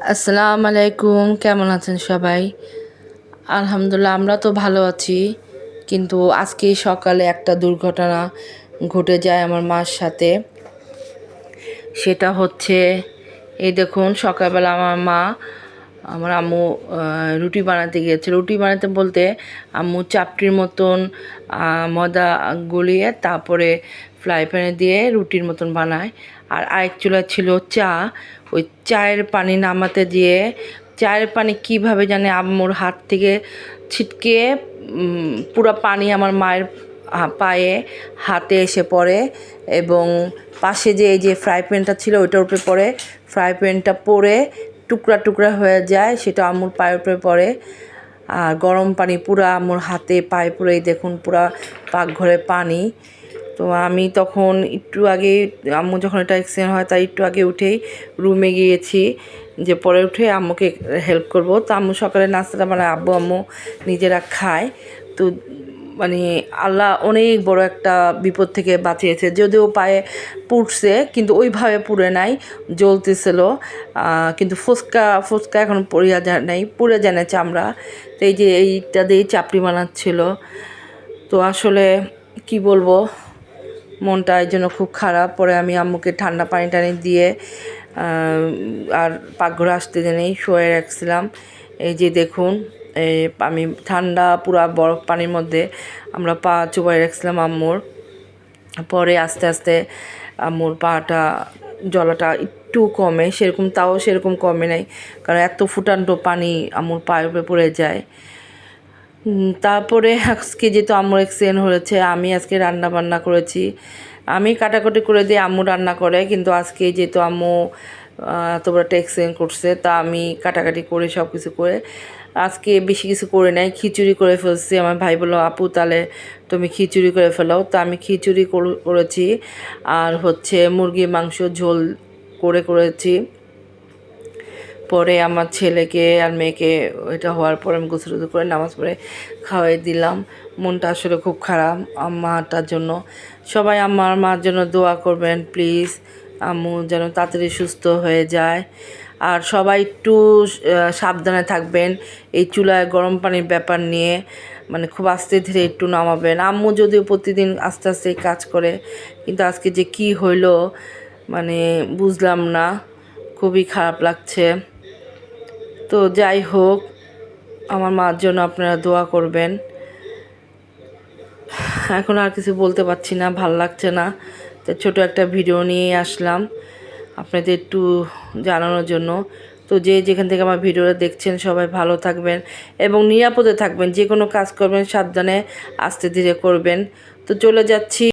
আসসালামু আলাইকুম, কেমন আছেন সবাই? আলহামদুলিল্লাহ, আমরা তো ভালো আছি। কিন্তু আজকে সকালে একটা দুর্ঘটনা ঘটে যায় আমার মার সাথে। সেটা হচ্ছে, এই দেখুন, সকালবেলা আমার আম্মু রুটি বানাতে গিয়েছে। রুটি বানাতে বলতে আম্মু চাপটির মতন ময়দা গলিয়ে তারপরে ফ্রাই প্যানে দিয়ে রুটির মতন বানায়। আর আরেক চুলা ছিল চা। ওই চায়ের পানি নামাতে দিয়ে চায়ের পানি কিভাবে জানে আম্মুর হাত থেকে ছিটকে পুরো পানি আমার মায়ের পায়ে হাতে এসে পড়ে এবং পাশে যে এই যে ফ্রাই প্যানটা ছিল ওইটার উপরে পড়ে। ফ্রাই প্যানটা পড়ে টুকরা টুকরা হয়ে যায়, সেটা আম্মুর পায়ের উপরে পড়ে। আর গরম পানি পুরা আম্মুর হাতে পায়ে পুরেই দেখুন, পুরা পাকঘরে পানি। তো আমি তখন একটু আগে, আম্মু যখন এটা অ্যাক্সিডেন্ট হয় তাই একটু আগে উঠেই রুমে গিয়েছি, যে পরে উঠে আম্মুকে হেল্প করব। তো আম্মু সকালে নাস্তাটা মানে আব্বু আম্মু নিজেরা খায়। তো মানে আল্লাহ অনেক বড় একটা বিপদ থেকে বাঁচিয়েছে। যদিও পায়ে পুড়ছে কিন্তু ওইভাবে পুড়ে নাই, জ্বলতেছিল। কিন্তু ফুচকা এখন পুড়িয়া যায় নাই, পুড়ে যায় না চামড়া। তো এই যে এইটা দিয়েই চাপড়ি বানাচ্ছিল। তো আসলে কি বলবো, মনটা এই জন্য খুব খারাপ। পরে আমি আম্মুকে ঠান্ডা পানি টানি দিয়ে আর পাকঘরে আসতে জেনেই শুয়ে রাখছিলাম। এই যে দেখুন, আমি ঠান্ডা পুরা বরফ পানির মধ্যে আমরা পা চুবাই রাখছিলাম আম্মুর। পরে আস্তে আস্তে আম্মুর পাটা জ্বলাটা একটু কমে, সেরকম কমে নাই, কারণ এত ফুটান্ত পানি আম্মুর পায়ের উপরে পড়ে যায়। তারপরে আজকে যেহেতু আম্মুর অ্যাক্সিডেন্ট হয়েছে, আমি আজকে রান্না বান্না করেছি। আমি কাটাকুটি করে দিয়ে আম্মু রান্না করে, কিন্তু আজকে যেহেতু আম্মু এত বড় একটা অ্যাক্সিডেন্ট করছে, তা আমি কাটাকাটি করে সব কিছু করে আজকে বেশি কিছু করে নাই, খিচুড়ি করে ফেলছি। আমার ভাই বললো, আপু তাহলে তুমি খিচুড়ি করে ফেলাও। তো আমি খিচুড়ি করেছি, আর হচ্ছে মুরগির মাংস ঝোল করেছি। পরে আমার ছেলেকে আর মেয়েকে এটা হওয়ার পর আমি গোসল করে নামাজ পড়ে খাওয়াই দিলাম। মনটা আসলে খুব খারাপ আম্মাটার জন্য। সবাই আমার মার জন্য দোয়া করবেন প্লিজ, আম্মু যেন তাড়াতাড়ি সুস্থ হয়ে যায়। আর সবাই একটু সাবধানে থাকবেন এই চুলায় গরম পানির ব্যাপার নিয়ে, মানে খুব আস্তে ধীরে একটু নামাবেন। আম্মু যদিও প্রতিদিন আস্তে আস্তে কাজ করে, কিন্তু আজকে যে কি হইলো মানে বুঝলাম না, খুবই খারাপ লাগছে। তো যাই হোক, আমার মার জন্য আপনারা দোয়া করবেন। এখন আর কিছু বলতে পারছি না, ভাল লাগছে না। তো ছোট একটা ভিডিও নিয়ে আসলাম আপনাদের একটু জানানোর জন্য। তো যেখান থেকে আমার ভিডিওটা দেখছেন সবাই ভালো থাকবেন এবং নিরাপদে থাকবেন। যে কোনো কাজ করবেন সাবধানে আস্তে ধীরে করবেন। তো চলে যাচ্ছি।